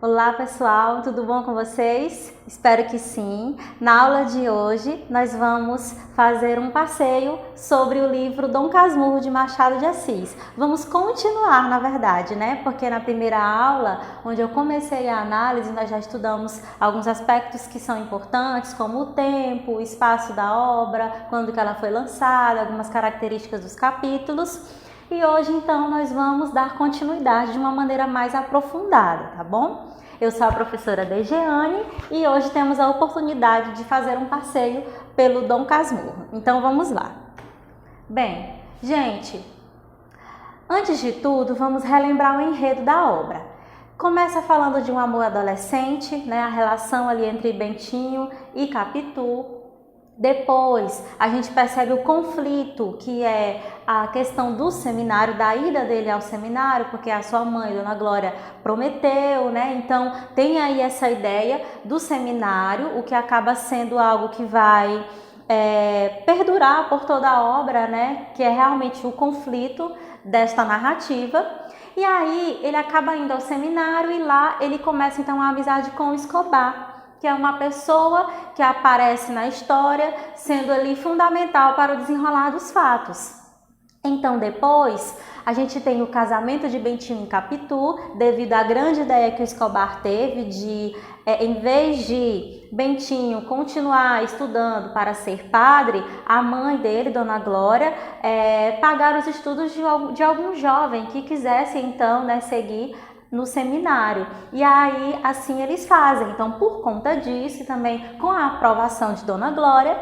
Olá pessoal, tudo bom com vocês? Espero que sim. Na aula de hoje nós vamos fazer um passeio sobre o livro Dom Casmurro de Machado de Assis. Vamos continuar, na verdade, né? Porque na primeira aula, onde eu comecei a análise, nós já estudamos alguns aspectos que são importantes, como o tempo, o espaço da obra, quando que ela foi lançada, algumas características dos capítulos. E hoje, então, nós vamos dar continuidade de uma maneira mais aprofundada, tá bom? Eu sou a professora Dejeane e hoje temos a oportunidade de fazer um passeio pelo Dom Casmurro. Então, vamos lá. Bem, gente, antes de tudo, vamos relembrar o enredo da obra. Começa falando de um amor adolescente, né, a relação ali entre Bentinho e Capitu. Depois, a gente percebe o conflito, que é a questão do seminário, da ida dele ao seminário, porque a sua mãe, Dona Glória, prometeu, né? Então, tem aí essa ideia do seminário, o que acaba sendo algo que vai perdurar por toda a obra, né? Que é realmente o conflito desta narrativa. E aí, ele acaba indo ao seminário e lá ele começa, então, a amizade com o Escobar, que é uma pessoa que aparece na história, sendo ali fundamental para o desenrolar dos fatos. Então, depois, a gente tem o casamento de Bentinho e Capitu, devido à grande ideia que o Escobar teve de, em vez de Bentinho continuar estudando para ser padre, a mãe dele, Dona Glória, pagar os estudos de algum jovem que quisesse, então, né, seguir no seminário. E aí, assim eles fazem. Então, por conta disso e também com a aprovação de Dona Glória,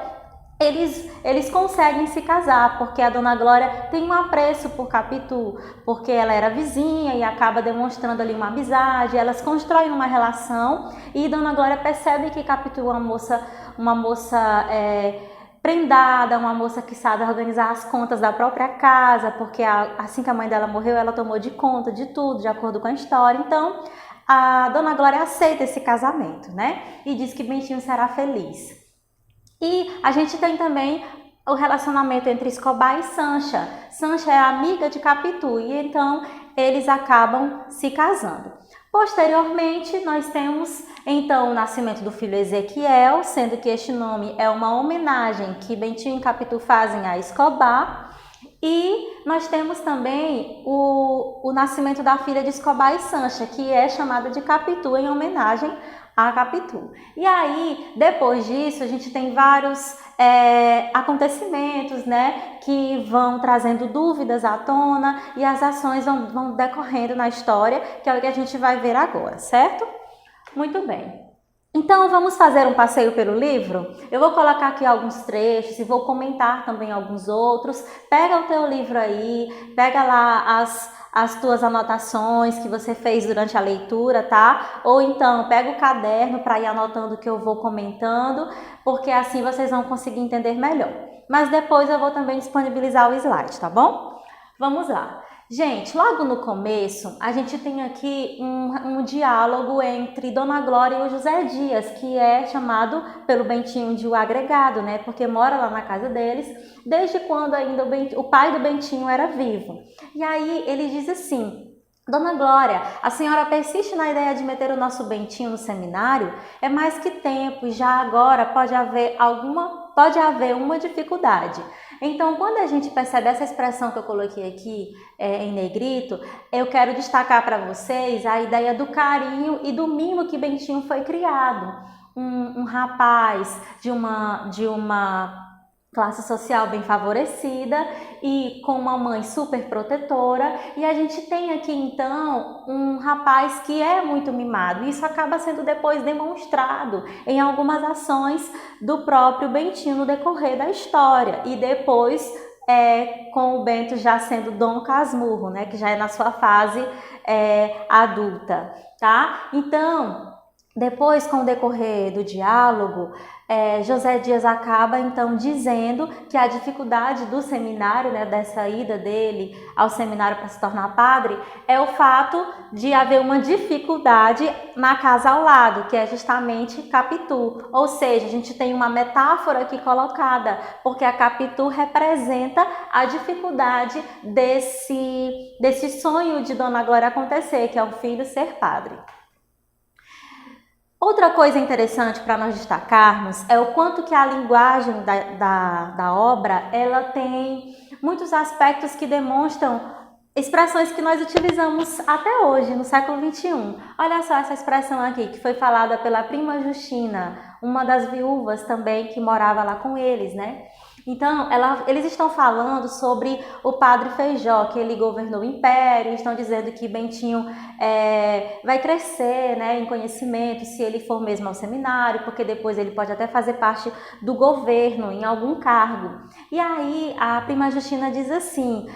eles conseguem se casar, porque a Dona Glória tem um apreço por Capitu, porque ela era vizinha e acaba demonstrando ali uma amizade, elas constroem uma relação e Dona Glória percebe que Capitu é uma moça prendada, uma moça que sabe organizar as contas da própria casa, porque assim que a mãe dela morreu, ela tomou de conta de tudo, de acordo com a história. Então, a Dona Glória aceita esse casamento, né? E diz que Bentinho será feliz. E a gente tem também o relacionamento entre Escobar e Sancha. Sancha é amiga de Capitu e então eles acabam se casando. Posteriormente, nós temos então o nascimento do filho Ezequiel, sendo que este nome é uma homenagem que Bentinho e Capitu fazem a Escobar. E nós temos também o nascimento da filha de Escobar e Sancha, que é chamada de Capitu em homenagem a Capitu. E aí, depois disso, a gente tem vários acontecimentos, né, que vão trazendo dúvidas à tona e as ações vão decorrendo na história, que é o que a gente vai ver agora, certo? Muito bem. Então, vamos fazer um passeio pelo livro? Eu vou colocar aqui alguns trechos e vou comentar também alguns outros. Pega o teu livro aí, pega lá as tuas anotações que você fez durante a leitura, tá? Ou então, pega o caderno para ir anotando o que eu vou comentando, porque assim vocês vão conseguir entender melhor. Mas depois eu vou também disponibilizar o slide, tá bom? Vamos lá. Gente, logo no começo, a gente tem aqui um diálogo entre Dona Glória e o José Dias, que é chamado pelo Bentinho de o agregado, né? Porque mora lá na casa deles, desde quando ainda o pai do Bentinho era vivo. E aí ele diz assim: Dona Glória, a senhora persiste na ideia de meter o nosso Bentinho no seminário? É mais que tempo e já agora pode haver uma dificuldade. Então, quando a gente percebe essa expressão que eu coloquei aqui em negrito, eu quero destacar para vocês a ideia do carinho e do mimo que Bentinho foi criado. Um rapaz de uma classe social bem favorecida e com uma mãe super protetora, e a gente tem aqui então um rapaz que é muito mimado. Isso acaba sendo depois demonstrado em algumas ações do próprio Bentinho no decorrer da história e depois com o Bento já sendo Dom Casmurro, né, que já é na sua fase adulta, tá? Então, depois, com o decorrer do diálogo, José Dias acaba então dizendo que a dificuldade do seminário, né, dessa ida dele ao seminário para se tornar padre, é o fato de haver uma dificuldade na casa ao lado, que é justamente Capitu. Ou seja, a gente tem uma metáfora aqui colocada, porque a Capitu representa a dificuldade desse sonho de Dona Glória acontecer, que é o filho ser padre. Outra coisa interessante para nós destacarmos é o quanto que a linguagem da obra, ela tem muitos aspectos que demonstram expressões que nós utilizamos até hoje, no século XXI. Olha só essa expressão aqui, que foi falada pela prima Justina, uma das viúvas também que morava lá com eles, né? Então, eles estão falando sobre o padre Feijó, que ele governou o império, estão dizendo que Bentinho vai crescer, né, em conhecimento se ele for mesmo ao seminário, porque depois ele pode até fazer parte do governo, em algum cargo. E aí a prima Justina diz assim,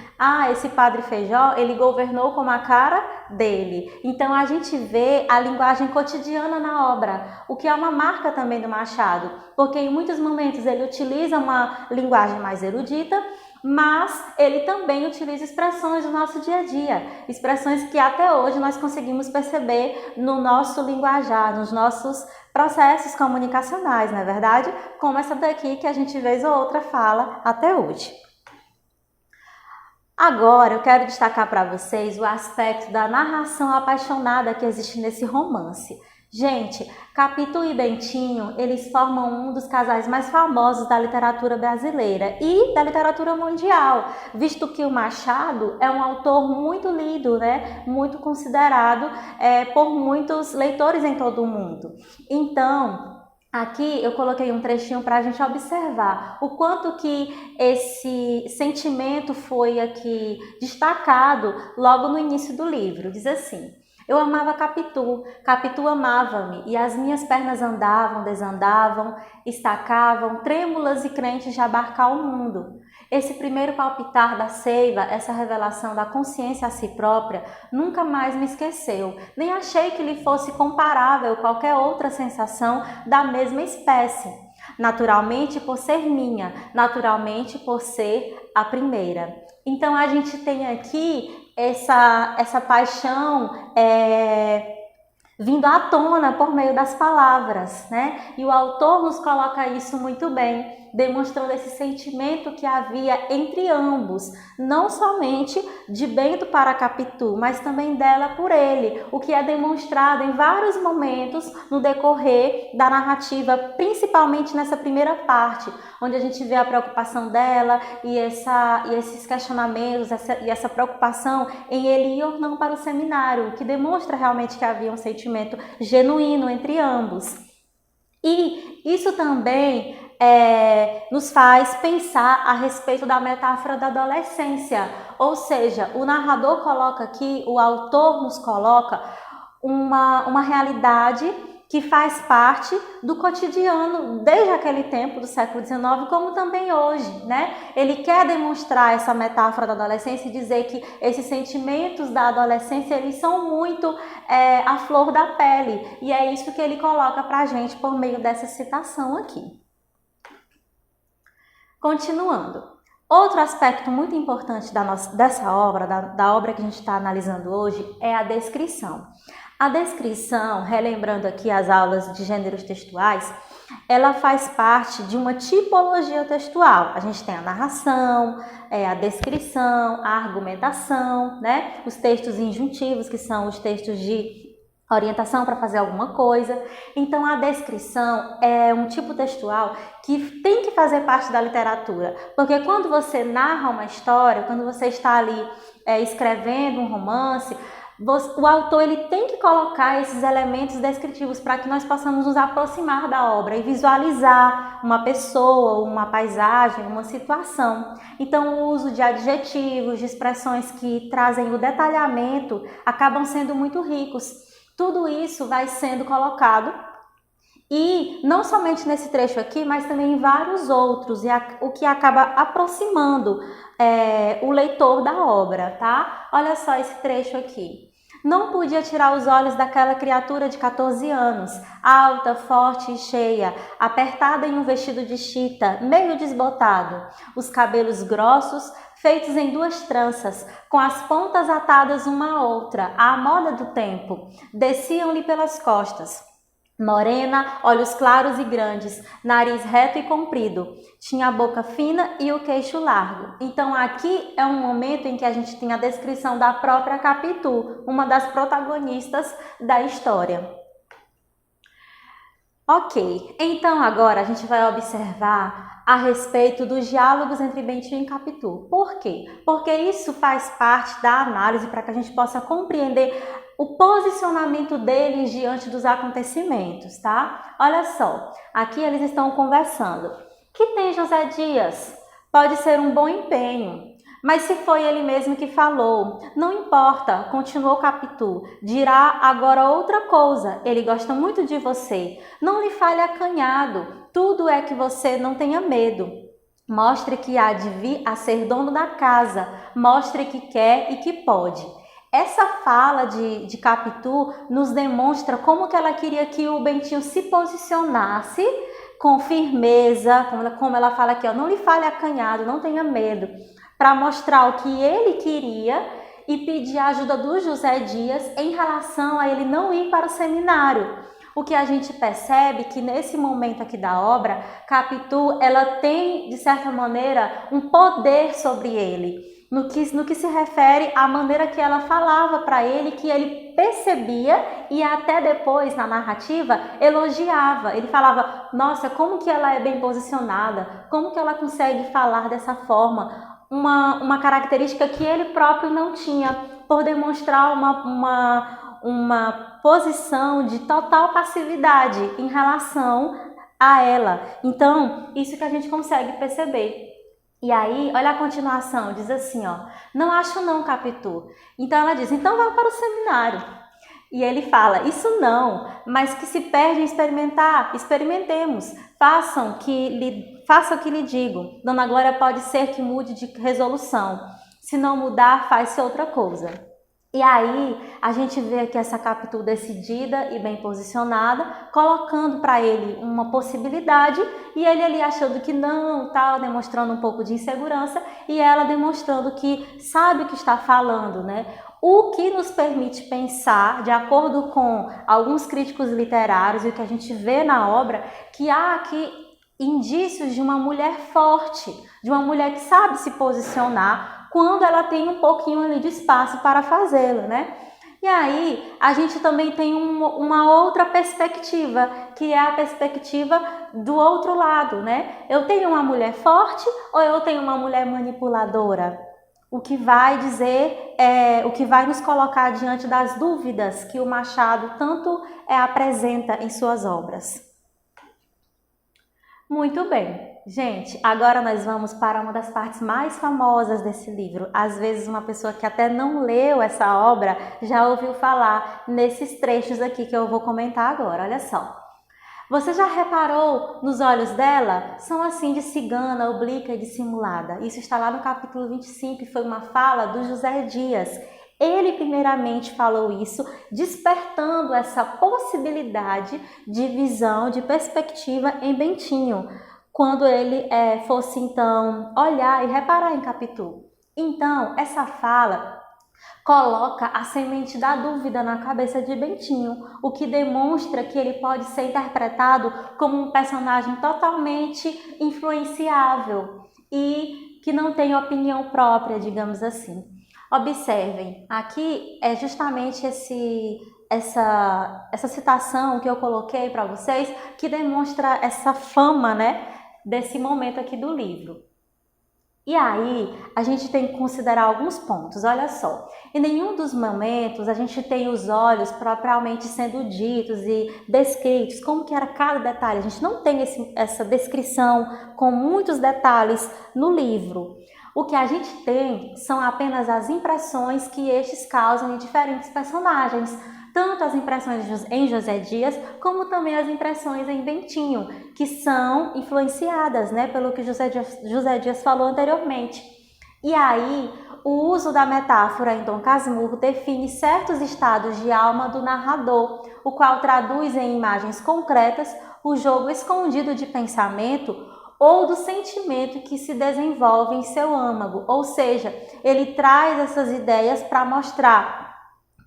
esse padre Feijó, ele governou como a cara dele. Então a gente vê a linguagem cotidiana na obra, o que é uma marca também do Machado, porque em muitos momentos ele utiliza uma linguagem mais erudita, mas ele também utiliza expressões do nosso dia a dia, expressões que até hoje nós conseguimos perceber no nosso linguajar, nos nossos processos comunicacionais, não é verdade? Como essa daqui que a gente vez ou outra fala até hoje. Agora eu quero destacar para vocês o aspecto da narração apaixonada que existe nesse romance. Gente, Capitu e Bentinho, eles formam um dos casais mais famosos da literatura brasileira e da literatura mundial, visto que o Machado é um autor muito lido, né? Muito considerado por muitos leitores em todo o mundo. Então, aqui eu coloquei um trechinho para a gente observar o quanto que esse sentimento foi aqui destacado logo no início do livro. Diz assim: eu amava Capitu, Capitu amava-me, e as minhas pernas andavam, desandavam, estacavam, trêmulas e crentes de abarcar o mundo. Esse primeiro palpitar da seiva, essa revelação da consciência a si própria, nunca mais me esqueceu, nem achei que lhe fosse comparável qualquer outra sensação da mesma espécie. Naturalmente por ser minha, naturalmente por ser a primeira. Então a gente tem aqui essa paixão vindo à tona por meio das palavras, né? E o autor nos coloca isso muito bem, demonstrando esse sentimento que havia entre ambos, não somente de Bento para Capitu, mas também dela por ele, o que é demonstrado em vários momentos no decorrer da narrativa, principalmente nessa primeira parte, onde a gente vê a preocupação dela e esses questionamentos e essa preocupação em ele ir ou não para o seminário, que demonstra realmente que havia um sentimento genuíno entre ambos. E isso também nos faz pensar a respeito da metáfora da adolescência, ou seja, o narrador coloca aqui, o autor nos coloca uma realidade que faz parte do cotidiano desde aquele tempo do século XIX, como também hoje, né? Ele quer demonstrar essa metáfora da adolescência e dizer que esses sentimentos da adolescência, eles são muito à flor da pele, e é isso que ele coloca para a gente por meio dessa citação aqui. Continuando, outro aspecto muito importante dessa obra, da obra que a gente está analisando hoje, é a descrição. A descrição, relembrando aqui as aulas de gêneros textuais, ela faz parte de uma tipologia textual. A gente tem a narração, a descrição, a argumentação, né? Os textos injuntivos, que são os textos de orientação para fazer alguma coisa. Então a descrição é um tipo textual que tem que fazer parte da literatura, porque quando você narra uma história, quando você está ali escrevendo um romance, o autor ele tem que colocar esses elementos descritivos para que nós possamos nos aproximar da obra e visualizar uma pessoa, uma paisagem, uma situação. Então o uso de adjetivos, de expressões que trazem o detalhamento acabam sendo muito ricos. Tudo isso vai sendo colocado, e não somente nesse trecho aqui, mas também em vários outros, e o que acaba aproximando o leitor da obra, tá? Olha só esse trecho aqui. Não podia tirar os olhos daquela criatura de 14 anos, alta, forte e cheia, apertada em um vestido de chita, meio desbotado, os cabelos grossos, feitos em 2 tranças, com as pontas atadas uma à outra, à moda do tempo, desciam-lhe pelas costas. Morena, olhos claros e grandes, nariz reto e comprido, tinha a boca fina e o queixo largo. Então aqui é um momento em que a gente tem a descrição da própria Capitu, uma das protagonistas da história. Ok, então agora a gente vai observar a respeito dos diálogos entre Bentinho e Capitu. Por quê? Porque isso faz parte da análise para que a gente possa compreender o posicionamento deles diante dos acontecimentos, tá? Olha só, aqui eles estão conversando. Que tem José Dias? Pode ser um bom empenho. Mas se foi ele mesmo que falou, não importa, continuou Capitu, dirá agora outra coisa, ele gosta muito de você, não lhe fale acanhado, tudo é que você não tenha medo. Mostre que há de vir a ser dono da casa, mostre que quer e que pode. Essa fala de Capitu nos demonstra como que ela queria que o Bentinho se posicionasse com firmeza, como ela fala aqui, ó, não lhe fale acanhado, não tenha medo, para mostrar o que ele queria e pedir a ajuda do José Dias em relação a ele não ir para o seminário. O que a gente percebe que nesse momento aqui da obra, Capitu, ela tem, de certa maneira, um poder sobre ele, no que se refere à maneira que ela falava para ele, que ele percebia e até depois, na narrativa, elogiava. Ele falava, nossa, como que ela é bem posicionada, como que ela consegue falar dessa forma, uma característica que ele próprio não tinha, por demonstrar uma posição de total passividade em relação a ela. Então, isso que a gente consegue perceber. E aí, olha a continuação, diz assim, ó, não acho não, Capitu. Então ela diz, então vá para o seminário. E ele fala, isso não, mas que se perde em experimentar, experimentemos, faça o que lhe digo. Dona Glória pode ser que mude de resolução, se não mudar, faz-se outra coisa. E aí, a gente vê aqui essa Capitu decidida e bem posicionada, colocando para ele uma possibilidade e ele ali achando que não, tal, demonstrando um pouco de insegurança e ela demonstrando que sabe o que está falando, né? O que nos permite pensar, de acordo com alguns críticos literários e o que a gente vê na obra, que há aqui indícios de uma mulher forte, de uma mulher que sabe se posicionar, quando ela tem um pouquinho ali de espaço para fazê-lo, né? E aí, a gente também tem uma outra perspectiva, que é a perspectiva do outro lado, né? Eu tenho uma mulher forte ou eu tenho uma mulher manipuladora? O que vai dizer, o que vai nos colocar diante das dúvidas que o Machado tanto apresenta em suas obras. Muito bem. Gente, agora nós vamos para uma das partes mais famosas desse livro. Às vezes uma pessoa que até não leu essa obra já ouviu falar nesses trechos aqui que eu vou comentar agora. Olha só. Você já reparou nos olhos dela? São assim de cigana, oblíqua e dissimulada. Isso está lá no capítulo 25 e foi uma fala do José Dias. Ele primeiramente falou isso, despertando essa possibilidade de visão, de perspectiva em Bentinho, quando ele fosse então olhar e reparar em Capitu. Então, essa fala coloca a semente da dúvida na cabeça de Bentinho, o que demonstra que ele pode ser interpretado como um personagem totalmente influenciável e que não tem opinião própria, digamos assim. Observem, aqui é justamente essa citação que eu coloquei para vocês, que demonstra essa fama, né, desse momento aqui do livro. E aí, a gente tem que considerar alguns pontos, olha só. Em nenhum dos momentos a gente tem os olhos propriamente sendo ditos e descritos, como que era cada detalhe. A gente não tem essa descrição com muitos detalhes no livro. O que a gente tem são apenas as impressões que estes causam em diferentes personagens, tanto as impressões em José Dias, como também as impressões em Bentinho, que são influenciadas, né, pelo que José Dias falou anteriormente. E aí, o uso da metáfora em Dom Casmurro define certos estados de alma do narrador, o qual traduz em imagens concretas o jogo escondido de pensamento ou do sentimento que se desenvolve em seu âmago, ou seja, ele traz essas ideias para mostrar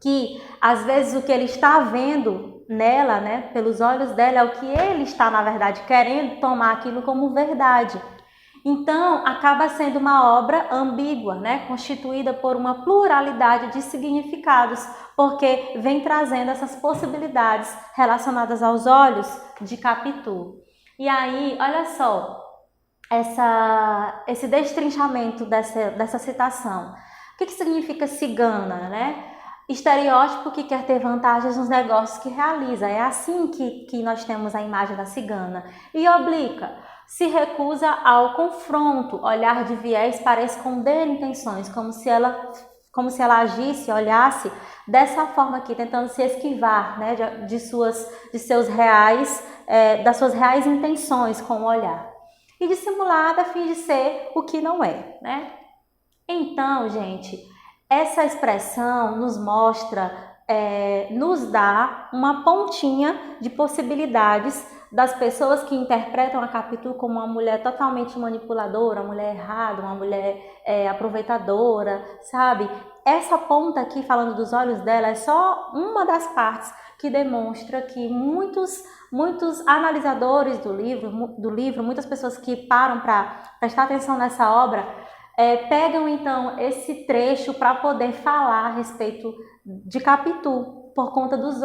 que às vezes o que ele está vendo nela, né, pelos olhos dela, é o que ele está, na verdade, querendo tomar aquilo como verdade. Então, acaba sendo uma obra ambígua, né, constituída por uma pluralidade de significados, porque vem trazendo essas possibilidades relacionadas aos olhos de Capitu. E aí, olha só, esse destrinchamento dessa citação. O que significa cigana, né? Estereótipo que quer ter vantagens nos negócios que realiza. É assim que nós temos a imagem da cigana. E oblíqua, se recusa ao confronto, olhar de viés para esconder intenções, como se ela agisse, olhasse dessa forma aqui, tentando se esquivar, né, das suas reais intenções com o olhar. E dissimulada finge ser o que não é, né? Então, gente, essa expressão nos mostra, nos dá uma pontinha de possibilidades das pessoas que interpretam a Capitu como uma mulher totalmente manipuladora, uma mulher errada, uma mulher aproveitadora, sabe? Essa ponta aqui, falando dos olhos dela, é só uma das partes que demonstra que muitos analisadores do livro, muitas pessoas que param para prestar atenção nessa obra, pegam então esse trecho para poder falar a respeito de Capitu, por conta dos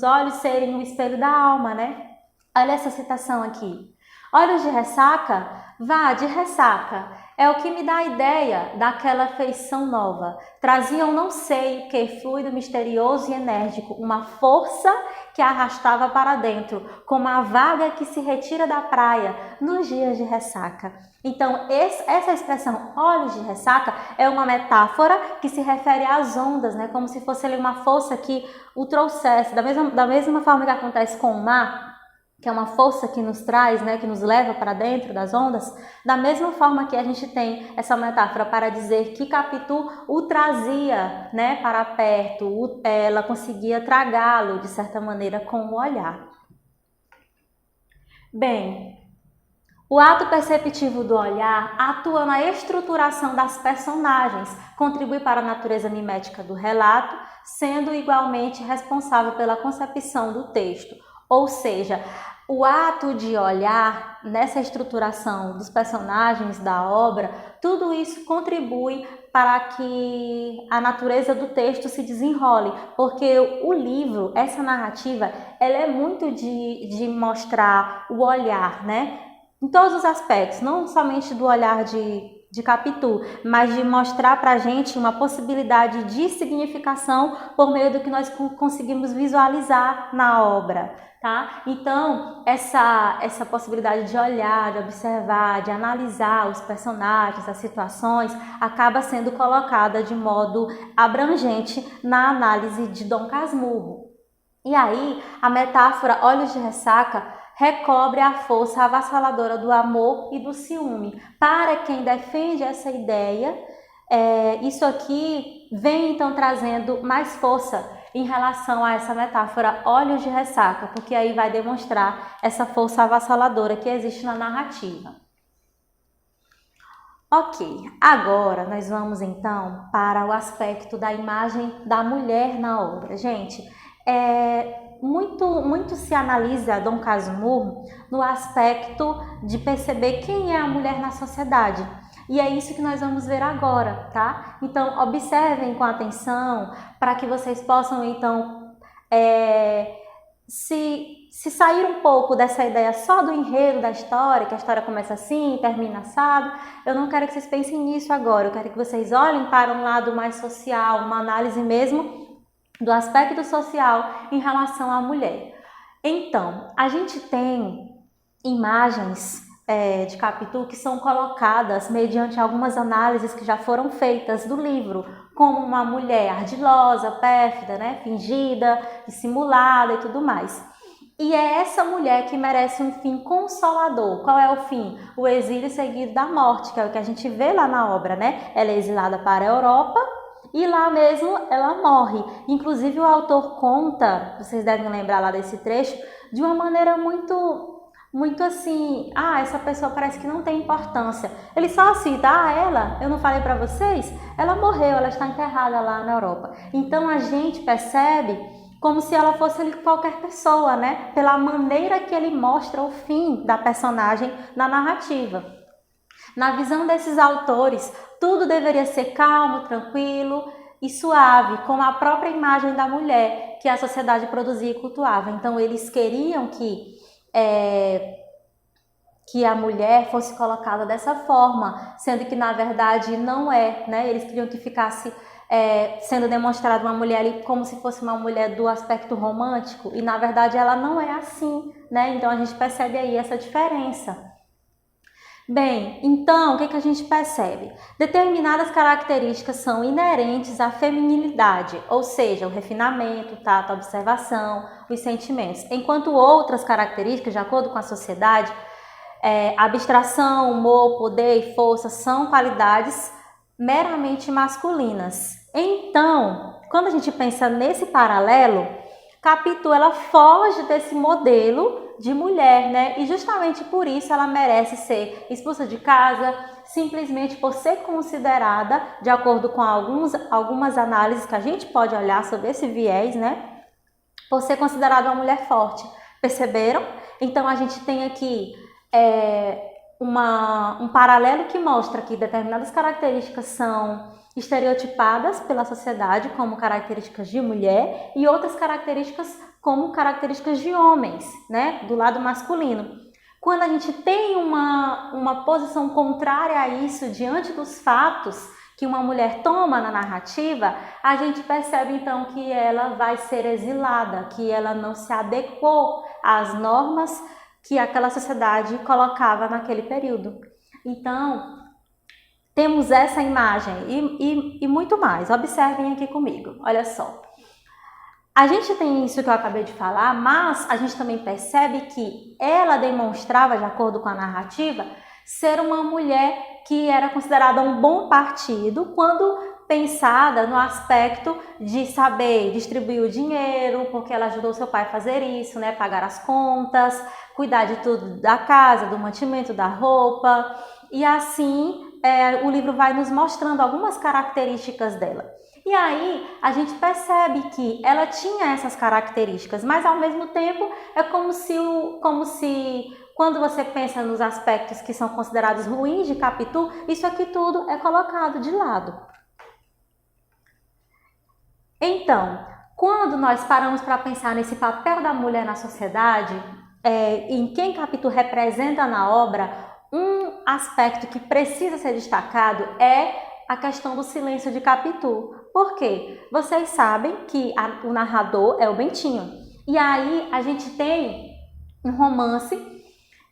olhos serem o espelho da alma, né? Olha essa citação aqui. Olhos de ressaca? Vá de ressaca. É o que me dá a ideia daquela feição nova. Traziam não sei que fluido misterioso e enérgico, uma força que a arrastava para dentro, como a vaga que se retira da praia nos dias de ressaca. Então, essa expressão olhos de ressaca é uma metáfora que se refere às ondas, né? Como se fosse ali uma força que o trouxesse, da mesma forma que acontece com o mar, que é uma força que nos traz, né, que nos leva para dentro das ondas, da mesma forma que a gente tem essa metáfora para dizer que Capitu o trazia, né, para perto, ela conseguia tragá-lo de certa maneira com o olhar. Bem, o ato perceptivo do olhar atua na estruturação das personagens, contribui para a natureza mimética do relato, sendo igualmente responsável pela concepção do texto. Ou seja, o ato de olhar nessa estruturação dos personagens da obra, tudo isso contribui para que a natureza do texto se desenrole, porque o livro, essa narrativa, ela é muito de mostrar o olhar, né? Em todos os aspectos, não somente do olhar de Capitu, mas de mostrar para a gente uma possibilidade de significação por meio do que nós conseguimos visualizar na obra, tá? Então, essa possibilidade de olhar, de observar, de analisar os personagens, as situações, acaba sendo colocada de modo abrangente na análise de Dom Casmurro. E aí, a metáfora Olhos de Ressaca recobre a força avassaladora do amor e do ciúme. Para quem defende essa ideia, isso aqui vem então trazendo mais força em relação a essa metáfora Olhos de Ressaca, porque aí vai demonstrar essa força avassaladora que existe na narrativa. Ok, agora nós vamos então para o aspecto da imagem da mulher na obra. Gente, muito se analisa Dom Casmurro no aspecto de perceber quem é a mulher na sociedade. E é isso que nós vamos ver agora, tá? Então, observem com atenção para que vocês possam, então, se sair um pouco dessa ideia só do enredo da história, que a história começa assim, termina assado. Eu não quero que vocês pensem nisso agora. Eu quero que vocês olhem para um lado mais social, uma análise mesmo do aspecto social em relação à mulher. Então, a gente tem imagens de Capitu que são colocadas mediante algumas análises que já foram feitas do livro, como uma mulher ardilosa, pérfida, né, fingida, dissimulada e tudo mais. E é essa mulher que merece um fim consolador. Qual é o fim? O exílio seguido da morte, que é o que a gente vê lá na obra, né? Ela é exilada para a Europa e lá mesmo ela morre. Inclusive o autor conta, vocês devem lembrar lá desse trecho, de uma maneira muito assim, essa pessoa parece que não tem importância. Ele só cita, ela, eu não falei para vocês? Ela morreu, ela está enterrada lá na Europa. Então a gente percebe como se ela fosse ali qualquer pessoa, né? Pela maneira que ele mostra o fim da personagem na narrativa. Na visão desses autores, tudo deveria ser calmo, tranquilo, e suave, como a própria imagem da mulher que a sociedade produzia e cultuava. Então, eles queriam que a mulher fosse colocada dessa forma, sendo que, na verdade, não é, né? Eles queriam que ficasse sendo demonstrada uma mulher ali como se fosse uma mulher do aspecto romântico, e, na verdade, ela não é assim, né? Então, a gente percebe aí essa diferença. Bem, então, o que a gente percebe? Determinadas características são inerentes à feminilidade, ou seja, o refinamento, o tato, a observação, os sentimentos, enquanto outras características, de acordo com a sociedade, abstração, humor, poder e força são qualidades meramente masculinas. Então, quando a gente pensa nesse paralelo, Capitu, ela foge desse modelo de mulher, né? E justamente por isso ela merece ser expulsa de casa, simplesmente por ser considerada, de acordo com algumas análises que a gente pode olhar sobre esse viés, né? Por ser considerada uma mulher forte. Perceberam? Então a gente tem aqui um paralelo que mostra que determinadas características são estereotipadas pela sociedade como características de mulher e outras características como características de homens, né, do lado masculino. Quando a gente tem uma posição contrária a isso diante dos fatos que uma mulher toma na narrativa, a gente percebe então que ela vai ser exilada, que ela não se adequou às normas que aquela sociedade colocava naquele período. Então, temos essa imagem e muito mais. Observem aqui comigo, olha só. A gente tem isso que eu acabei de falar, mas a gente também percebe que ela demonstrava, de acordo com a narrativa, ser uma mulher que era considerada um bom partido quando pensada no aspecto de saber distribuir o dinheiro, porque ela ajudou seu pai a fazer isso, né? Pagar as contas, cuidar de tudo da casa, do mantimento, da roupa. E assim, o livro vai nos mostrando algumas características dela. E aí a gente percebe que ela tinha essas características, mas ao mesmo tempo é como se quando você pensa nos aspectos que são considerados ruins de Capitu, isso aqui tudo é colocado de lado. Então, quando nós paramos para pensar nesse papel da mulher na sociedade, em quem Capitu representa na obra, um aspecto que precisa ser destacado é a questão do silêncio de Capitu. Por quê? Vocês sabem que o narrador é o Bentinho. E aí a gente tem um romance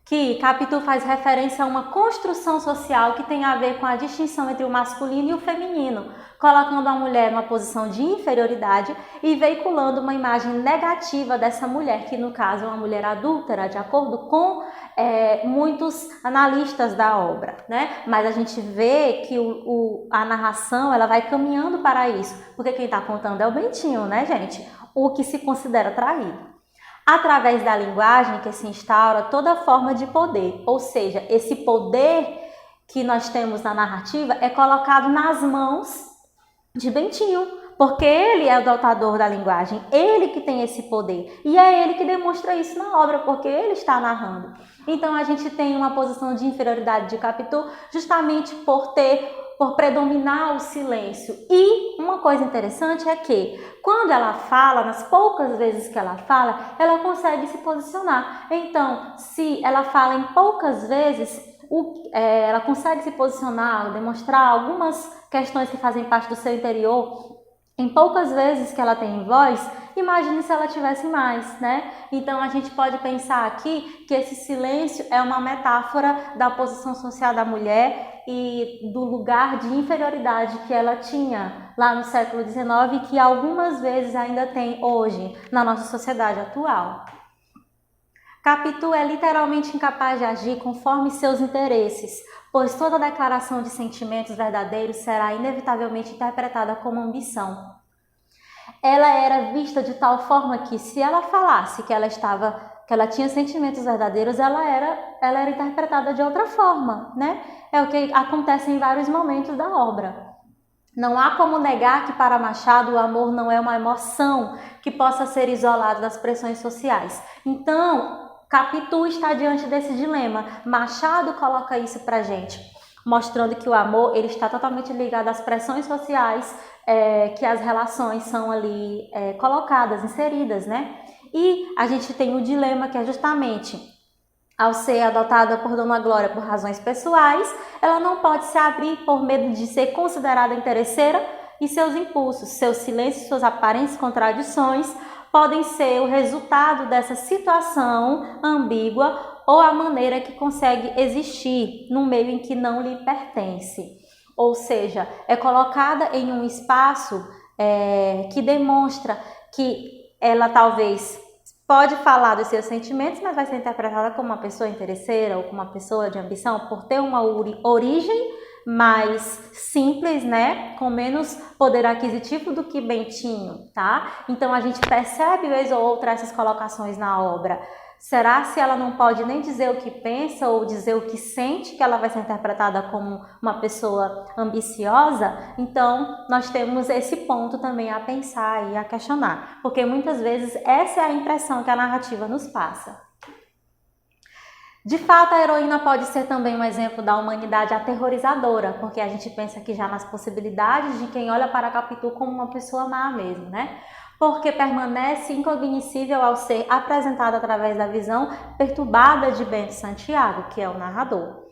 que Capitu faz referência a uma construção social que tem a ver com a distinção entre o masculino e o feminino, colocando a mulher numa posição de inferioridade e veiculando uma imagem negativa dessa mulher, que no caso é uma mulher adúltera, de acordo com muitos analistas da obra, né? Mas a gente vê que a narração ela vai caminhando para isso, porque quem está contando é o Bentinho, né, gente? O que se considera traído. Através da linguagem que se instaura toda forma de poder, ou seja, esse poder que nós temos na narrativa é colocado nas mãos de Bentinho, porque ele é o dotador da linguagem, ele que tem esse poder, e é ele que demonstra isso na obra, porque ele está narrando. Então a gente tem uma posição de inferioridade de Capitu justamente por predominar o silêncio. E uma coisa interessante é que quando ela fala, nas poucas vezes que ela fala, ela consegue se posicionar. Então, se ela fala em poucas vezes, ela consegue se posicionar, demonstrar algumas questões que fazem parte do seu interior. Em poucas vezes que ela tem voz, imagine se ela tivesse mais, né? Então a gente pode pensar aqui que esse silêncio é uma metáfora da posição social da mulher e do lugar de inferioridade que ela tinha lá no século XIX e que algumas vezes ainda tem hoje na nossa sociedade atual. Capitu é literalmente incapaz de agir conforme seus interesses, pois toda declaração de sentimentos verdadeiros será inevitavelmente interpretada como ambição. Ela era vista de tal forma que, se ela falasse que ela tinha sentimentos verdadeiros, ela era interpretada de outra forma, né? É o que acontece em vários momentos da obra. Não há como negar que para Machado o amor não é uma emoção que possa ser isolada das pressões sociais. Então, Capitu está diante desse dilema. Machado coloca isso pra gente. mostrando que o amor ele está totalmente ligado às pressões sociais que as relações são ali colocadas, inseridas, né? E a gente tem o dilema que é justamente, ao ser adotada por Dona Glória por razões pessoais, ela não pode se abrir por medo de ser considerada interesseira e seus impulsos, seus silêncios, suas aparentes contradições podem ser o resultado dessa situação ambígua ou a maneira que consegue existir num meio em que não lhe pertence. Ou seja, é colocada em um espaço que demonstra que ela talvez pode falar dos seus sentimentos, mas vai ser interpretada como uma pessoa interesseira ou como uma pessoa de ambição por ter uma origem mais simples, né? Com menos poder aquisitivo do que Bentinho, tá? Então a gente percebe vez ou outra essas colocações na obra. Será se ela não pode nem dizer o que pensa ou dizer o que sente, que ela vai ser interpretada como uma pessoa ambiciosa? Então, nós temos esse ponto também a pensar e a questionar, porque muitas vezes essa é a impressão que a narrativa nos passa. De fato, a heroína pode ser também um exemplo da humanidade aterrorizadora, porque a gente pensa aqui já nas possibilidades de quem olha para Capitu como uma pessoa má mesmo, né? Porque permanece incognoscível ao ser apresentada através da visão perturbada de Bento Santiago, que é o narrador.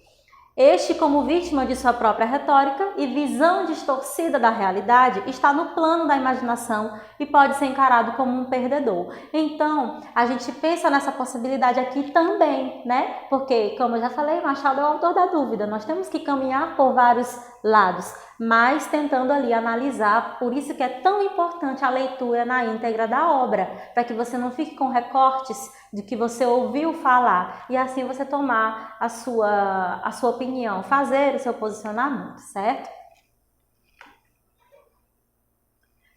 Este, como vítima de sua própria retórica e visão distorcida da realidade, está no plano da imaginação e pode ser encarado como um perdedor. Então, a gente pensa nessa possibilidade aqui também, né? Porque, como eu já falei, Machado é o autor da dúvida. Nós temos que caminhar por vários lados, mas tentando ali analisar. Por isso que é tão importante a leitura na íntegra da obra, para que você não fique com recortes de que você ouviu falar e assim você tomar a sua opinião, fazer o seu posicionamento, certo?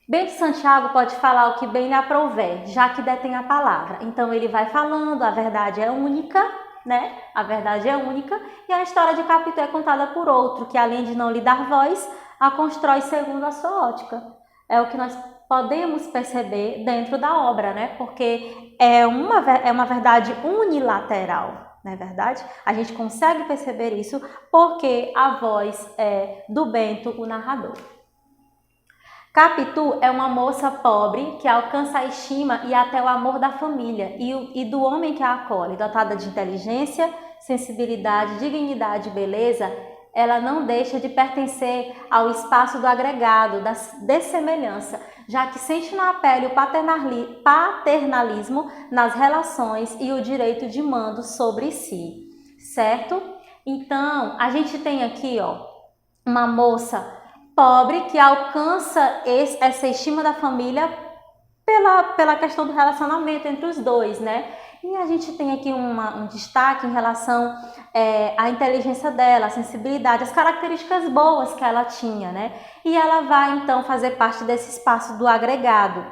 Bento Santiago pode falar o que bem lhe aprouver, já que detém a palavra. Então ele vai falando, a verdade é única, né? A verdade é única e a história de Capitu é contada por outro, que além de não lhe dar voz, a constrói segundo a sua ótica. É o que nós podemos perceber dentro da obra, né? Porque é uma verdade unilateral, não é verdade? A gente consegue perceber isso porque a voz é do Bento, o narrador. Capitu é uma moça pobre que alcança a estima e até o amor da família e do homem que a acolhe. Dotada de inteligência, sensibilidade, dignidade e beleza, ela não deixa de pertencer ao espaço do agregado, da dessemelhança, já que sente na pele o paternalismo nas relações e o direito de mando sobre si, certo? Então, a gente tem aqui, uma moça pobre que alcança essa estima da família pela questão do relacionamento entre os dois, né? E a gente tem aqui um destaque em relação à inteligência dela, a sensibilidade, as características boas que ela tinha, né? E ela vai então fazer parte desse espaço do agregado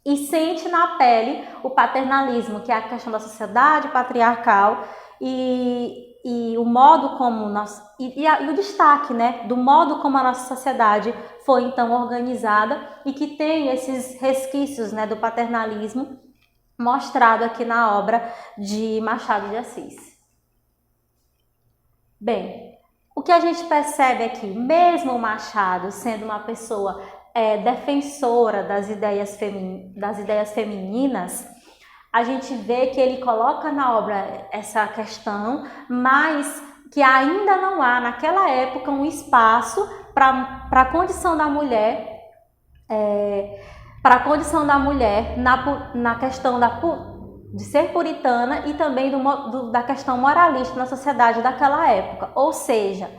e sente na pele o paternalismo, que é a questão da sociedade patriarcal e o modo como o destaque, né, do modo como a nossa sociedade foi então organizada e que tem esses resquícios, né, do paternalismo mostrado aqui na obra de Machado de Assis. Bem, o que a gente percebe aqui, mesmo o Machado sendo uma pessoa defensora das ideias femininas, a gente vê que ele coloca na obra essa questão, mas que ainda não há naquela época um espaço para a condição da mulher, na questão de ser puritana e também da questão moralista na sociedade daquela época. Ou seja,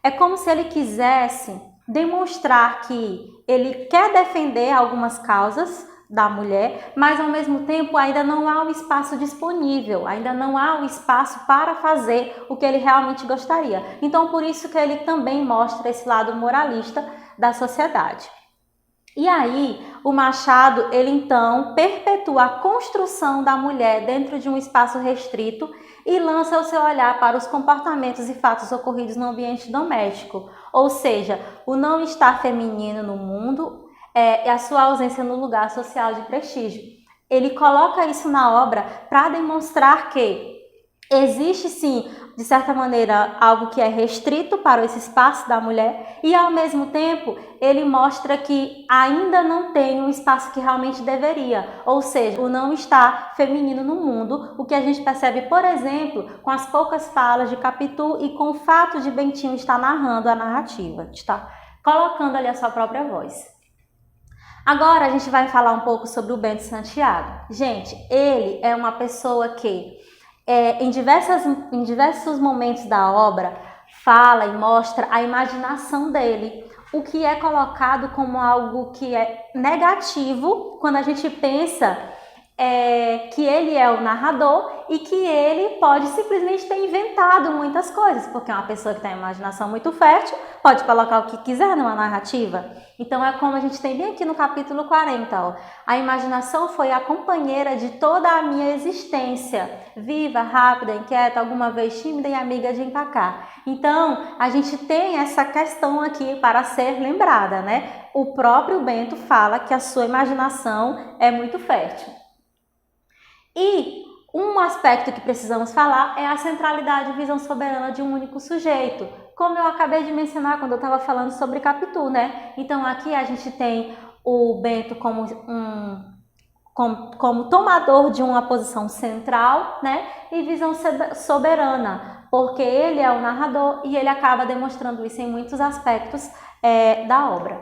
é como se ele quisesse demonstrar que ele quer defender algumas causas da mulher, mas ao mesmo tempo ainda não há o espaço disponível, ainda não há o espaço para fazer o que ele realmente gostaria. Então, por isso que ele também mostra esse lado moralista da sociedade. E aí, o Machado, ele então perpetua a construção da mulher dentro de um espaço restrito e lança o seu olhar para os comportamentos e fatos ocorridos no ambiente doméstico, ou seja, o não estar feminino no mundo e a sua ausência no lugar social de prestígio. Ele coloca isso na obra para demonstrar que existe sim de certa maneira, algo que é restrito para esse espaço da mulher, e ao mesmo tempo ele mostra que ainda não tem um espaço que realmente deveria, ou seja, o não está feminino no mundo, o que a gente percebe, por exemplo, com as poucas falas de Capitu e com o fato de Bentinho estar narrando a narrativa, está colocando ali a sua própria voz. Agora a gente vai falar um pouco sobre o Bento Santiago. Gente, ele é uma pessoa que em diversos momentos da obra fala e mostra a imaginação dele, o que é colocado como algo que é negativo quando a gente pensa que ele é o narrador e que ele pode simplesmente ter inventado muitas coisas, porque uma pessoa que tem a imaginação muito fértil pode colocar o que quiser numa narrativa. Então é como a gente tem bem aqui no capítulo 40, ó. A imaginação foi a companheira de toda a minha existência, viva, rápida, inquieta, alguma vez tímida e amiga de empacar. Então a gente tem essa questão aqui para ser lembrada, né? O próprio Bento fala que a sua imaginação é muito fértil. E um aspecto que precisamos falar é a centralidade e visão soberana de um único sujeito, como eu acabei de mencionar quando eu estava falando sobre Capitu, né? Então aqui a gente tem o Bento como tomador de uma posição central, né? E visão soberana, porque ele é o narrador e ele acaba demonstrando isso em muitos aspectos da obra.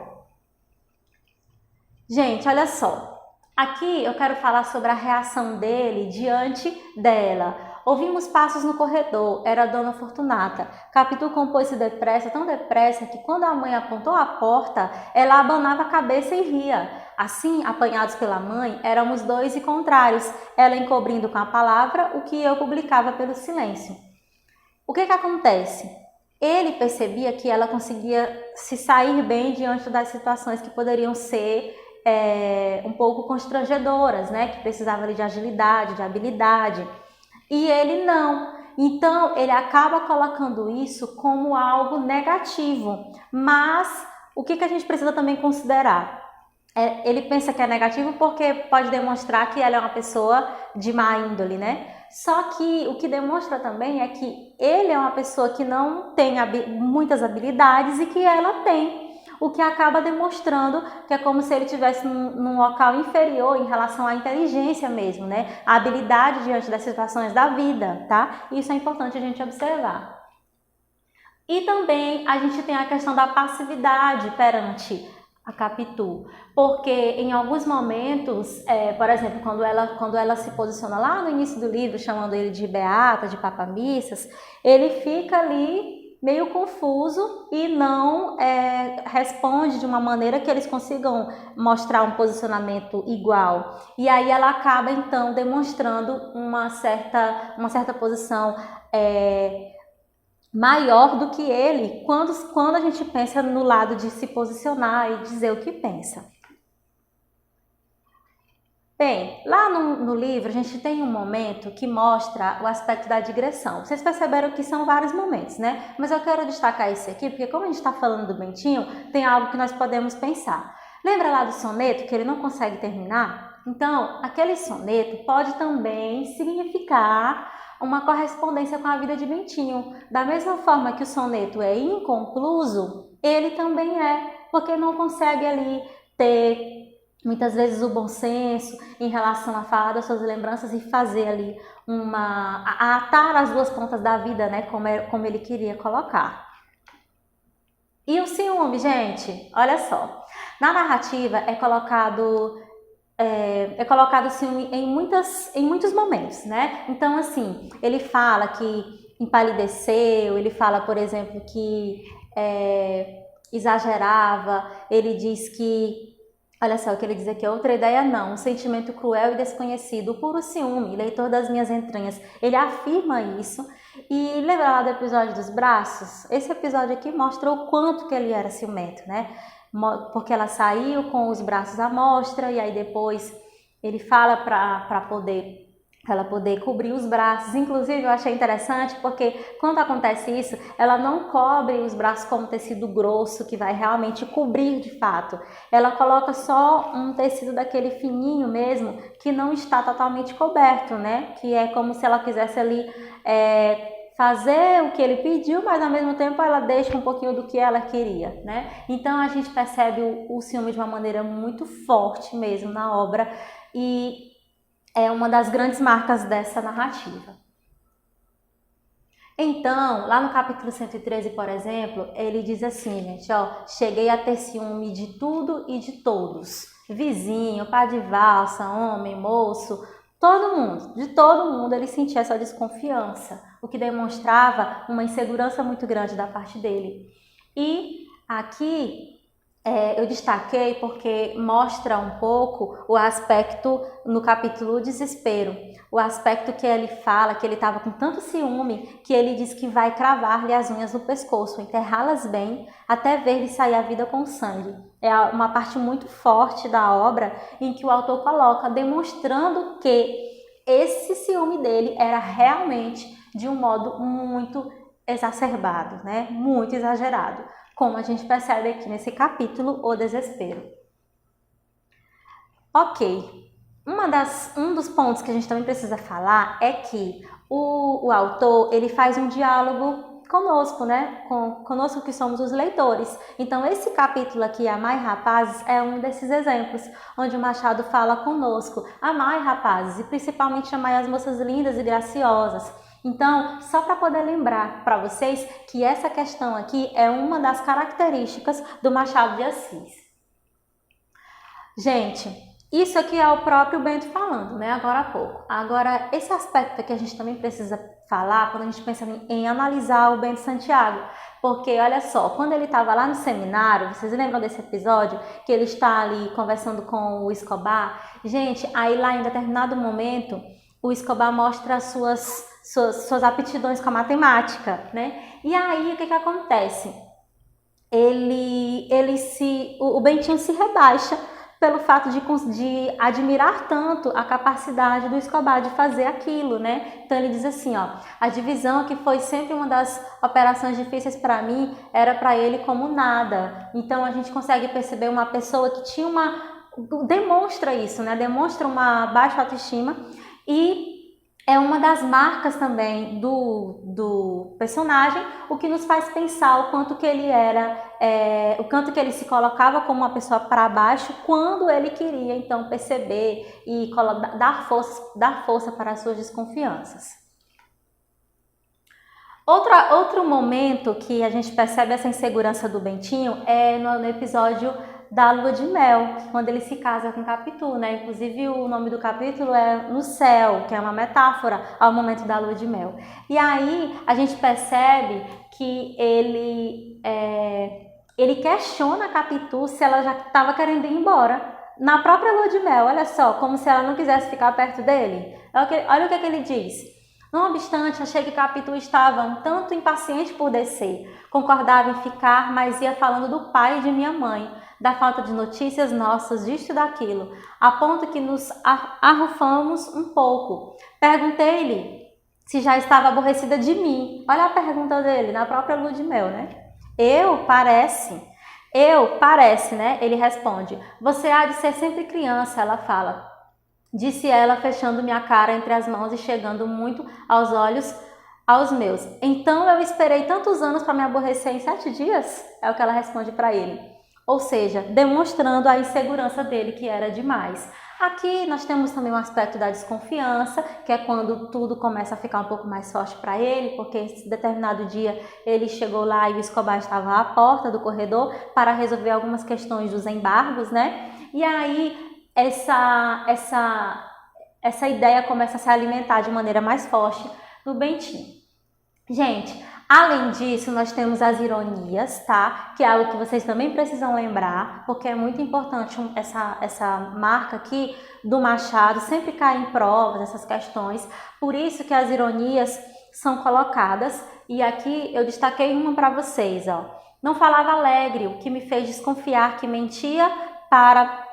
Gente, olha só. Aqui eu quero falar sobre a reação dele diante dela. Ouvimos passos no corredor, era a Dona Fortunata. Capitu compôs-se depressa, tão depressa, que quando a mãe apontou a porta, ela abanava a cabeça e ria. Assim, apanhados pela mãe, éramos dois e contrários, ela encobrindo com a palavra o que eu publicava pelo silêncio. O que acontece? Ele percebia que ela conseguia se sair bem diante das situações que poderiam ser um pouco constrangedoras, né? Que precisava ali de agilidade, de habilidade. E ele não. Então, ele acaba colocando isso como algo negativo. Mas, o que a gente precisa também considerar? Ele pensa que é negativo porque pode demonstrar que ela é uma pessoa de má índole, né? Só que o que demonstra também é que ele é uma pessoa que não tem muitas habilidades e que ela tem. O que acaba demonstrando que é como se ele estivesse num local inferior em relação à inteligência mesmo, né? A habilidade diante das situações da vida, tá? Isso é importante a gente observar. E também a gente tem a questão da passividade perante a Capitu, porque em alguns momentos, por exemplo, quando ela se posiciona lá no início do livro, chamando ele de beata, de papamissas, ele fica ali meio confuso e não responde de uma maneira que eles consigam mostrar um posicionamento igual. E aí ela acaba, então, demonstrando uma certa posição maior do que ele quando a gente pensa no lado de se posicionar e dizer o que pensa. Bem, lá no livro a gente tem um momento que mostra o aspecto da digressão. Vocês perceberam que são vários momentos, né? Mas eu quero destacar esse aqui, porque como a gente está falando do Bentinho, tem algo que nós podemos pensar. Lembra lá do soneto que ele não consegue terminar? Então, aquele soneto pode também significar uma correspondência com a vida de Bentinho. Da mesma forma que o soneto é inconcluso, ele também porque não consegue ali ter muitas vezes o bom senso em relação a falar das suas lembranças e fazer ali a atar as duas pontas da vida, né, como ele queria colocar. E o ciúme, gente, olha só, na narrativa é colocado o ciúme em muitos momentos, né? Então, assim, ele fala que empalideceu, ele fala, por exemplo, que exagerava, ele diz que olha só o que ele diz aqui, outra ideia não, um sentimento cruel e desconhecido, o puro ciúme, leitor das minhas entranhas. Ele afirma isso e lembra lá do episódio dos braços? Esse episódio aqui mostra o quanto que ele era ciumento, né? Porque ela saiu com os braços à mostra e aí depois ele fala para ela poder cobrir os braços. Inclusive, eu achei interessante porque quando acontece isso, ela não cobre os braços com um tecido grosso que vai realmente cobrir de fato. Ela coloca só um tecido daquele fininho mesmo, que não está totalmente coberto, né? Que é como se ela quisesse ali fazer o que ele pediu, mas ao mesmo tempo ela deixa um pouquinho do que ela queria, né? Então a gente percebe o ciúme de uma maneira muito forte mesmo na obra e é uma das grandes marcas dessa narrativa. Então, lá no capítulo 113, por exemplo, ele diz assim, gente, ó, cheguei a ter ciúme de tudo e de todos. Vizinho, par de valsa, homem, moço, todo mundo, de todo mundo ele sentia essa desconfiança, o que demonstrava uma insegurança muito grande da parte dele. E aqui eu destaquei porque mostra um pouco o aspecto no capítulo desespero, o aspecto que ele fala que ele estava com tanto ciúme que ele diz que vai cravar-lhe as unhas no pescoço, enterrá-las bem até ver-lhe sair a vida com sangue. É uma parte muito forte da obra em que o autor coloca, demonstrando que esse ciúme dele era realmente de um modo muito exacerbado, né? Muito exagerado, como a gente percebe aqui nesse capítulo, o desespero. Ok, um dos pontos que a gente também precisa falar é que o autor ele faz um diálogo conosco, né? Conosco que somos os leitores. Então esse capítulo aqui, Amai Rapazes, é um desses exemplos, onde o Machado fala conosco, amai rapazes, e principalmente amai as moças lindas e graciosas. Então, só para poder lembrar para vocês que essa questão aqui é uma das características do Machado de Assis. Gente, isso aqui é o próprio Bento falando, né? Agora há pouco. Agora, esse aspecto que a gente também precisa falar quando a gente pensa em analisar o Bento Santiago. Porque, olha só, quando ele estava lá no seminário, vocês lembram desse episódio? Que ele está ali conversando com o Escobar? Gente, aí lá em determinado momento, o Escobar mostra suas aptidões com a matemática, né? E aí, o que acontece? O Bentinho se rebaixa pelo fato de admirar tanto a capacidade do Escobar de fazer aquilo, né? Então ele diz assim, ó, a divisão que foi sempre uma das operações difíceis para mim, era para ele como nada. Então a gente consegue perceber uma pessoa que tinha demonstra isso, né? Demonstra uma baixa autoestima e é uma das marcas também do personagem, o que nos faz pensar o quanto que ele era, o quanto que ele se colocava como uma pessoa para baixo quando ele queria, então, perceber e dar força para as suas desconfianças. Outro momento que a gente percebe essa insegurança do Bentinho é no episódio da lua de mel, quando ele se casa com Capitu, né? Inclusive o nome do capítulo é No Céu, que é uma metáfora ao momento da lua de mel. E aí a gente percebe que ele questiona a Capitu se ela já estava querendo ir embora. Na própria lua de mel, olha só, como se ela não quisesse ficar perto dele. Olha o que ele diz. Não obstante, achei que Capitu estava um tanto impaciente por descer. Concordava em ficar, mas ia falando do pai e de minha mãe, da falta de notícias nossas, disto e daquilo, a ponto que nos arrufamos um pouco. Perguntei-lhe se já estava aborrecida de mim. Olha a pergunta dele, na própria lua de mel, né? Parece, né? Ele responde. Você há de ser sempre criança, ela fala. Disse ela, fechando minha cara entre as mãos e chegando muito aos olhos aos meus. Então eu esperei tantos anos para me aborrecer em 7 dias? É o que ela responde para ele. Ou seja, demonstrando a insegurança dele, que era demais. Aqui nós temos também um aspecto da desconfiança, que é quando tudo começa a ficar um pouco mais forte para ele, porque esse determinado dia ele chegou lá e o Escobar estava à porta do corredor para resolver algumas questões dos embargos, né? E aí essa ideia começa a se alimentar de maneira mais forte no Bentinho. Gente, além disso, nós temos as ironias, tá? Que é algo que vocês também precisam lembrar, porque é muito importante essa marca aqui do Machado, sempre cai em provas essas questões. Por isso que as ironias são colocadas. E aqui eu destaquei uma para vocês, ó. Não falava alegre, o que me fez desconfiar que mentia para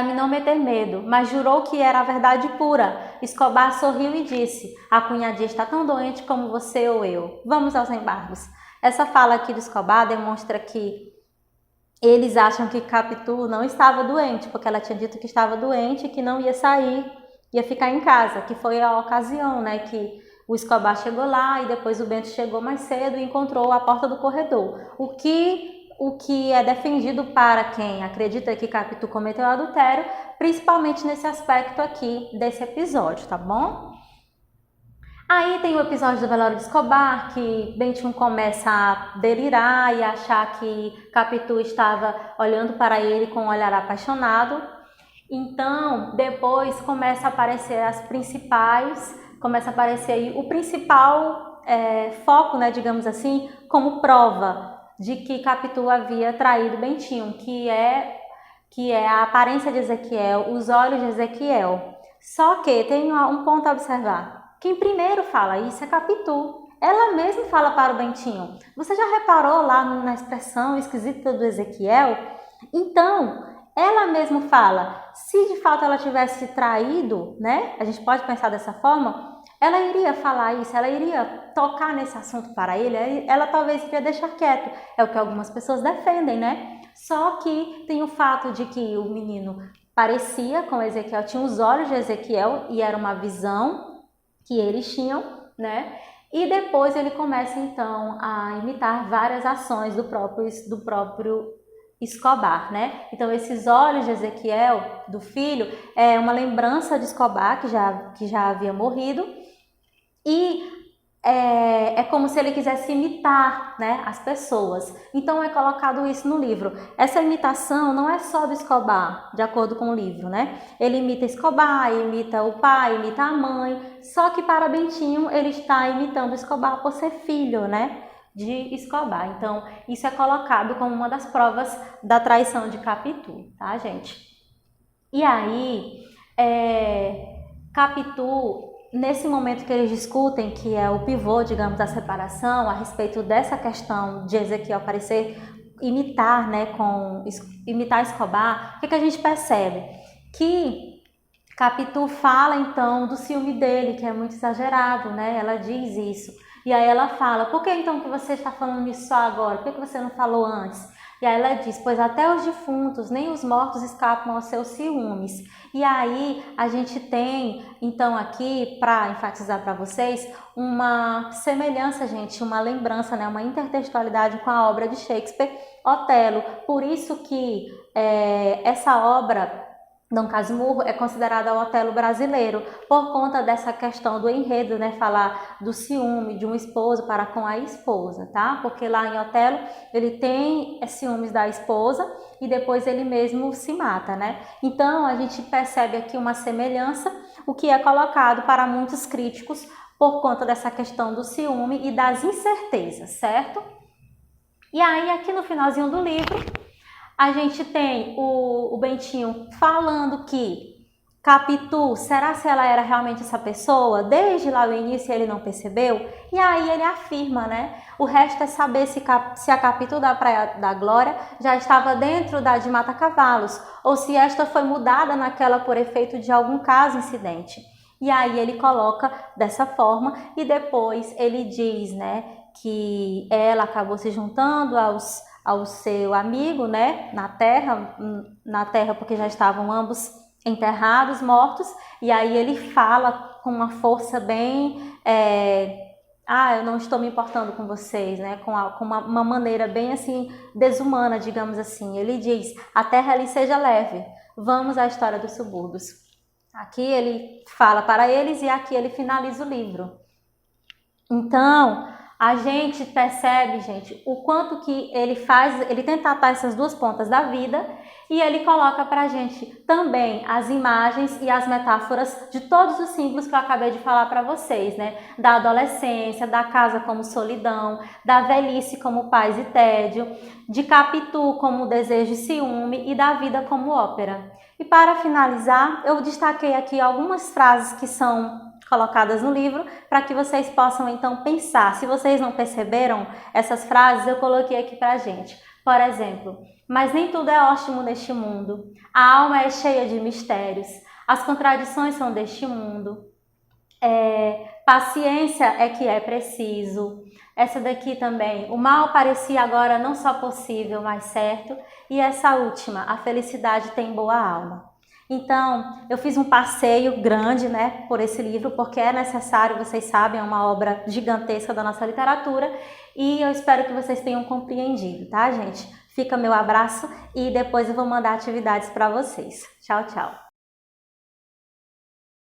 me não meter medo, mas jurou que era a verdade pura. Escobar sorriu e disse, a cunhadinha está tão doente como você ou eu. Vamos aos embargos. Essa fala aqui do Escobar demonstra que eles acham que Capitu não estava doente, porque ela tinha dito que estava doente e que não ia sair, ia ficar em casa, que foi a ocasião, né, que o Escobar chegou lá e depois o Bento chegou mais cedo e encontrou a porta do corredor. O que é defendido para quem acredita que Capitu cometeu adultério, principalmente nesse aspecto aqui desse episódio, tá bom? Aí tem o episódio do velório de Escobar, que Bentinho começa a delirar e achar que Capitu estava olhando para ele com um olhar apaixonado. Então, depois começa a aparecer o principal foco, né, digamos assim, como prova de que Capitu havia traído Bentinho, que é a aparência de Ezequiel, os olhos de Ezequiel. Só que tem um ponto a observar. Quem primeiro fala isso é Capitu. Ela mesma fala para o Bentinho. Você já reparou lá na expressão esquisita do Ezequiel? Então, ela mesma fala, se de fato ela tivesse traído, né? A gente pode pensar dessa forma, ela iria falar isso, ela iria tocar nesse assunto para ele, ela talvez iria deixar quieto. É o que algumas pessoas defendem, né? Só que tem o fato de que o menino parecia com Ezequiel, tinha os olhos de Ezequiel e era uma visão que eles tinham, né? E depois ele começa então a imitar várias ações do próprio Escobar, né? Então esses olhos de Ezequiel, do filho, é uma lembrança de Escobar, que já havia morrido, e é como se ele quisesse imitar, né, as pessoas. Então é colocado isso no livro. Essa imitação não é só do Escobar, de acordo com o livro, né? Ele imita Escobar, imita o pai, imita a mãe, só que para Bentinho ele está imitando Escobar por ser filho, né, de Escobar. Então isso é colocado como uma das provas da traição de Capitu, tá, gente? E aí, Capitu, nesse momento que eles discutem, que é o pivô, digamos, da separação, a respeito dessa questão de Ezequiel parecer imitar, né, imitar Escobar, o que a gente percebe? Que Capitu fala, então, do ciúme dele, que é muito exagerado, né? Ela diz isso. E aí ela fala, por que então que você está falando isso só agora? Por que você não falou antes? E aí ela diz, pois até os defuntos, nem os mortos escapam aos seus ciúmes. E aí a gente tem, então aqui, para enfatizar para vocês, uma semelhança, gente, uma lembrança, né, uma intertextualidade com a obra de Shakespeare, Otelo. Por isso que essa obra, Dom Casmurro, é considerada o Otelo brasileiro, por conta dessa questão do enredo, né, falar do ciúme de um esposo para com a esposa, tá? Porque lá em Otelo ele tem ciúmes da esposa e depois ele mesmo se mata, né? Então a gente percebe aqui uma semelhança, o que é colocado para muitos críticos por conta dessa questão do ciúme e das incertezas, certo? E aí aqui no finalzinho do livro, a gente tem o Bentinho falando que Capitu, será se ela era realmente essa pessoa? Desde lá no início ele não percebeu? E aí ele afirma, né? O resto é saber se a Capitu da Praia da Glória já estava dentro da de Mata Cavalos, ou se esta foi mudada naquela por efeito de algum caso incidente. E aí ele coloca dessa forma e depois ele diz, né, que ela acabou se juntando ao seu amigo, né, na terra, porque já estavam ambos enterrados, mortos, e aí ele fala com uma força bem, eu não estou me importando com vocês, né, com uma maneira bem assim, desumana, digamos assim. Ele diz, a terra lhe seja leve, vamos à história dos subúrbios. Aqui ele fala para eles e aqui ele finaliza o livro. Então, a gente percebe, gente, o quanto que ele tenta atar essas duas pontas da vida e ele coloca pra gente também as imagens e as metáforas de todos os símbolos que eu acabei de falar para vocês, né? Da adolescência, da casa como solidão, da velhice como paz e tédio, de Capitu como desejo e ciúme e da vida como ópera. E para finalizar, eu destaquei aqui algumas frases que são colocadas no livro, para que vocês possam então pensar. Se vocês não perceberam essas frases, eu coloquei aqui para a gente. Por exemplo, mas nem tudo é ótimo neste mundo. A alma é cheia de mistérios. As contradições são deste mundo. Paciência é que é preciso. Essa daqui também. O mal parecia agora não só possível, mas certo. E essa última, a felicidade tem boa alma. Então, eu fiz um passeio grande, né, por esse livro, porque é necessário, vocês sabem, é uma obra gigantesca da nossa literatura, e eu espero que vocês tenham compreendido, tá, gente? Fica meu abraço e depois eu vou mandar atividades para vocês. Tchau, tchau!